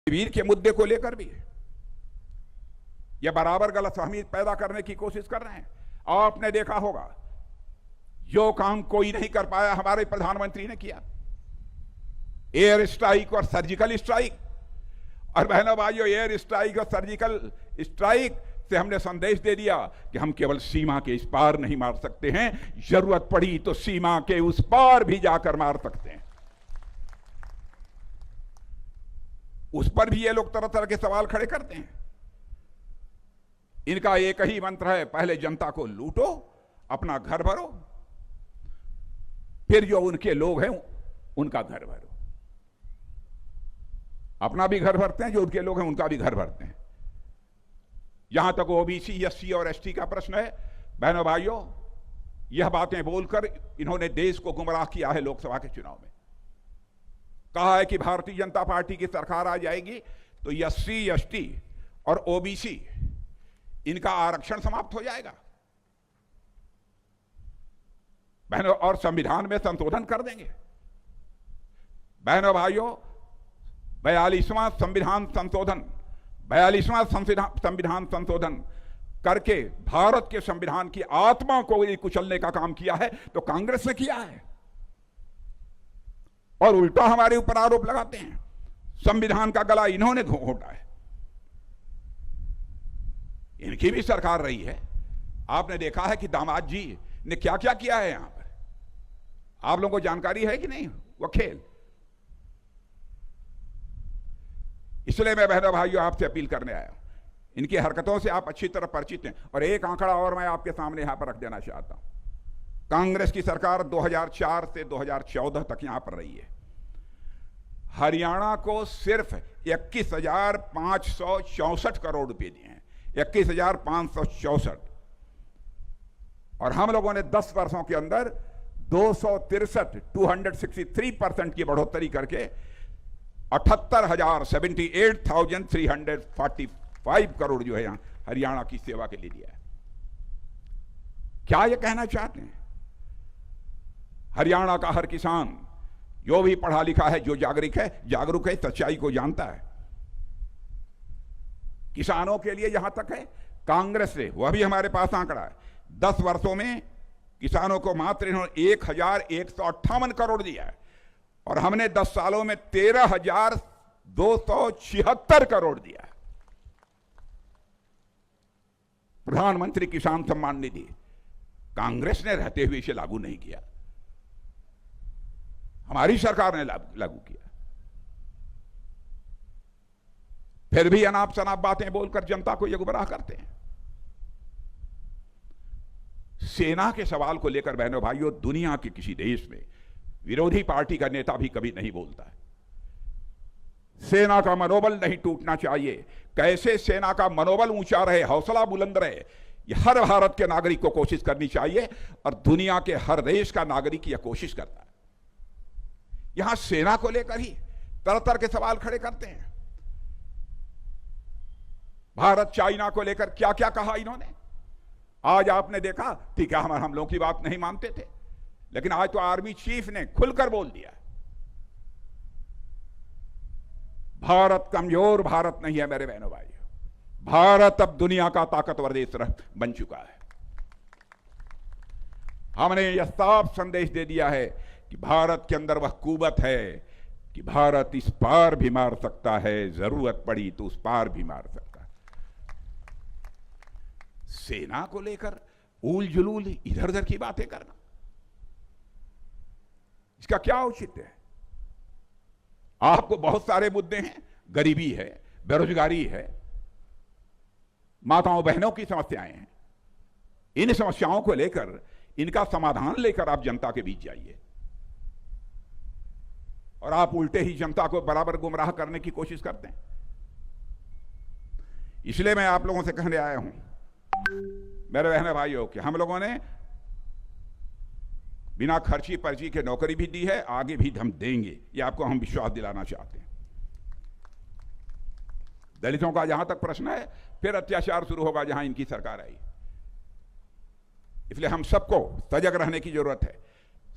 वीर के मुद्दे को लेकर भी यह बराबर गलतफहमी पैदा करने की कोशिश कर रहे हैं। आपने देखा होगा जो काम कोई नहीं कर पाया हमारे प्रधानमंत्री ने किया, एयर स्ट्राइक और सर्जिकल स्ट्राइक। और बहनों भाइयों, एयर स्ट्राइक और सर्जिकल स्ट्राइक से हमने संदेश दे दिया कि हम केवल सीमा के इस पार नहीं मार सकते हैं, जरूरत पड़ी तो सीमा के उस पार भी जाकर मार सकते हैं। उस पर भी ये लोग तरह तरह के सवाल खड़े करते हैं। इनका एक ही मंत्र है, पहले जनता को लूटो, अपना घर भरो, फिर जो उनके लोग हैं उनका घर भरो। अपना भी घर भरते हैं, जो उनके लोग हैं उनका भी घर भरते हैं। यहां तक ओबीसी, एससी और एसटी का प्रश्न है, बहनों भाइयों, यह बातें बोलकर इन्होंने देश को गुमराह किया है। लोकसभा के चुनाव में कहा है कि भारतीय जनता पार्टी की सरकार आ जाएगी तो एससी, एसटी और ओबीसी इनका आरक्षण समाप्त हो जाएगा बहनों, और संविधान में संशोधन कर देंगे। बहनों भाइयों, 42वां संविधान संशोधन करके भारत के संविधान की आत्मा को कुचलने का काम किया है तो कांग्रेस ने किया है, और उल्टा हमारे ऊपर आरोप लगाते हैं संविधान का गला इन्होंने घोंटा है। इनकी भी सरकार रही है। आपने देखा है कि दामाद जी ने क्या क्या किया है यहां पर, आप लोगों को जानकारी है कि नहीं वो खेल। इसलिए मैं बहनों भाइयों आपसे अपील करने आया हूं, इनकी हरकतों से आप अच्छी तरह परिचित हैं। और एक आंकड़ा और मैं आपके सामने यहां पर रख देना चाहता हूं। कांग्रेस की सरकार 2004 से 2014 तक यहां पर रही है। हरियाणा को सिर्फ 21,564 करोड़ रुपए दिए हैं, 21,564, और हम लोगों ने 10 वर्षों के अंदर 263% की बढ़ोतरी करके 78,345 करोड़ जो है यहां हरियाणा की सेवा के लिए दिया है। क्या यह कहना चाहते हैं? हरियाणा का हर किसान जो भी पढ़ा लिखा है, जो जागरूक है, सच्चाई को जानता है, किसानों के लिए यहां तक है कांग्रेस ने, वह भी हमारे पास आंकड़ा है, 10 वर्षों में किसानों को मात्र इन्होंने 1,158 करोड़ दिया है, और हमने 10 सालों में 13,276 करोड़ दिया है। प्रधानमंत्री किसान सम्मान निधि कांग्रेस ने रहते हुए इसे लागू नहीं किया, हमारी सरकार ने लागू किया। फिर भी अनाप शनाप बातें बोलकर जनता को यह गुमराह करते हैं। सेना के सवाल को लेकर बहनों भाइयों, दुनिया के किसी देश में विरोधी पार्टी का नेता भी कभी नहीं बोलता है। सेना का मनोबल नहीं टूटना चाहिए। कैसे सेना का मनोबल ऊंचा रहे, हौसला बुलंद रहे, यह हर भारत के नागरिक को कोशिश करनी चाहिए, और दुनिया के हर देश का नागरिक यह कोशिश करता है। यहां सेना को लेकर ही तरह तरह के सवाल खड़े करते हैं। भारत चाइना को लेकर क्या क्या कहा इन्होंने। आज आपने देखा, ठीक है हम लोगों की बात नहीं मानते थे, लेकिन आज तो आर्मी चीफ ने खुलकर बोल दिया, भारत कमजोर भारत नहीं है मेरे बहनों भाइयों, भारत अब दुनिया का ताकतवर देश बन चुका है। हमने यह साफ संदेश दे दिया है कि भारत के अंदर वह कुवत है कि भारत इस पार भी मार सकता है, जरूरत पड़ी तो उस पार भी मार सकता है। सेना को लेकर ऊल जुलूल इधर उधर की बातें करना, इसका क्या औचित्य है? आपको बहुत सारे मुद्दे हैं, गरीबी है, बेरोजगारी है, माताओं बहनों की समस्याएं हैं। इन समस्याओं को लेकर, इनका समाधान लेकर आप जनता के बीच जाइए, और आप उल्टे ही जनता को बराबर गुमराह करने की कोशिश करते हैं। इसलिए मैं आप लोगों से कहने आया हूं मेरे बहन भाइयों कि हम लोगों ने बिना खर्ची पर्ची के नौकरी भी दी है, आगे भी हम देंगे, ये आपको हम विश्वास दिलाना चाहते हैं। दलितों का जहां तक प्रश्न है, फिर अत्याचार शुरू होगा जहां इनकी सरकार आई। इसलिए हम सबको सजग रहने की जरूरत है।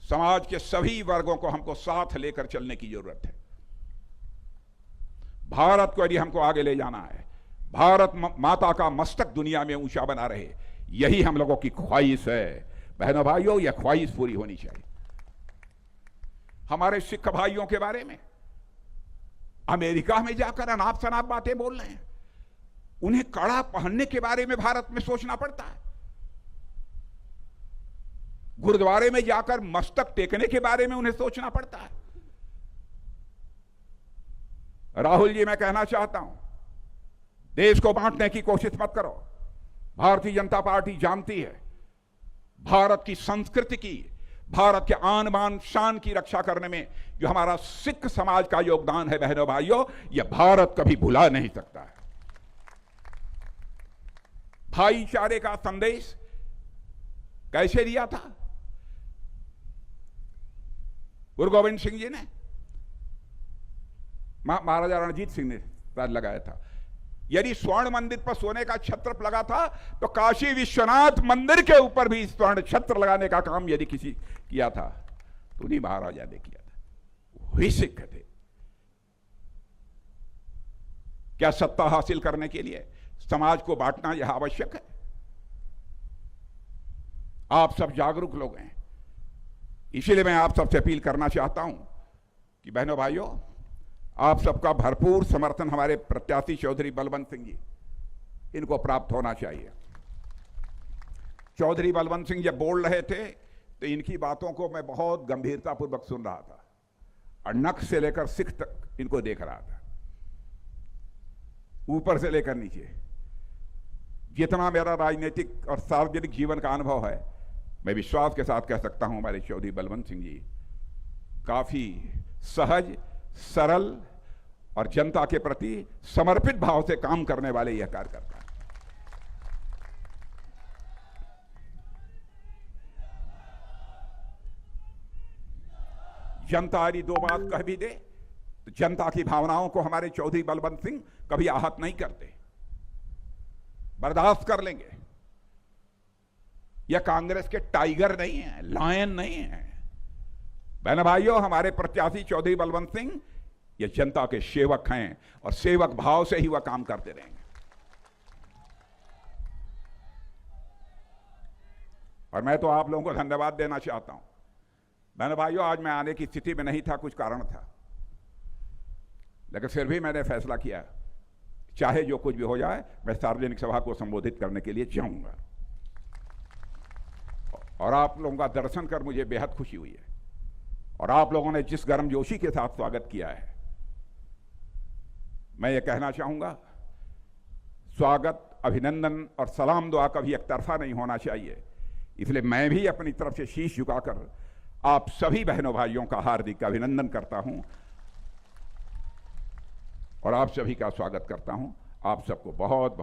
समाज के सभी वर्गों को हमको साथ लेकर चलने की जरूरत है। भारत को यदि हमको आगे ले जाना है, भारत माता का मस्तक दुनिया में ऊंचा बना रहे, यही हम लोगों की ख्वाहिश है। बहनों भाइयों, यह ख्वाहिश पूरी होनी चाहिए। हमारे सिख भाइयों के बारे में अमेरिका में जाकर अनाप शनाप बातें बोल रहे हैं। उन्हें कड़ा पहनने के बारे में भारत में सोचना पड़ता है। गुरुद्वारे में जाकर मस्तक टेकने के बारे में उन्हें सोचना पड़ता है। राहुल जी, मैं कहना चाहता हूं, देश को बांटने की कोशिश मत करो। भारतीय जनता पार्टी जानती है भारत की संस्कृति की, भारत के आन बान शान की रक्षा करने में जो हमारा सिख समाज का योगदान है, बहनों भाइयों, यह भारत कभी भुला नहीं सकता है। भाईचारे का संदेश कैसे दिया था गुरु गोविंद सिंह जी ने? महाराजा रणजीत सिंह ने लगाया था। यदि स्वर्ण मंदिर पर सोने का छत्र लगा था तो काशी विश्वनाथ मंदिर के ऊपर भी स्वर्ण छत्र लगाने का काम यदि किसी किया था तो उन्हीं महाराजा ने किया था। वही सिख थे। क्या सत्ता हासिल करने के लिए समाज को बांटना यह आवश्यक है? आप सब जागरूक लोग हैं, इसीलिए मैं आप सबसे अपील करना चाहता हूं कि बहनों भाइयों, आप सबका भरपूर समर्थन हमारे प्रत्याशी चौधरी बलवंत सिंह जी, इनको प्राप्त होना चाहिए। चौधरी बलवंत सिंह जब बोल रहे थे तो इनकी बातों को मैं बहुत गंभीरतापूर्वक सुन रहा था और नख से लेकर सिख तक इनको देख रहा था, ऊपर से लेकर नीचे। जितना मेरा राजनीतिक और सार्वजनिक जीवन का अनुभव है, मैं विश्वास के साथ कह सकता हूं हमारे चौधरी बलवंत सिंह जी काफी सहज, सरल और जनता के प्रति समर्पित भाव से काम करने वाले यह कार्यकर्ता हैं। जनता यदि दो बात कह भी दे तो जनता की भावनाओं को हमारे चौधरी बलवंत सिंह कभी आहत नहीं करते, बर्दाश्त कर लेंगे। यह कांग्रेस के टाइगर नहीं है, लायन नहीं है। बहन भाइयों, हमारे प्रत्याशी चौधरी बलवंत सिंह ये जनता के सेवक हैं और सेवक भाव से ही वह काम करते रहेंगे। और मैं तो आप लोगों को धन्यवाद देना चाहता हूं। बहन भाइयों, आज मैं आने की स्थिति में नहीं था, कुछ कारण था, लेकिन फिर भी मैंने फैसला किया चाहे जो कुछ भी हो जाए मैं सार्वजनिक सभा को संबोधित करने के लिए जाऊंगा। और आप लोगों का दर्शन कर मुझे बेहद खुशी हुई है और आप लोगों ने जिस गर्मजोशी के साथ स्वागत किया है, मैं ये कहना चाहूंगा, स्वागत, अभिनंदन और सलाम दुआ कभी एक तरफा नहीं होना चाहिए। इसलिए मैं भी अपनी तरफ से शीश झुकाकर आप सभी बहनों भाइयों का हार्दिक अभिनंदन करता हूं और आप सभी का स्वागत करता हूं। आप सबको बहुत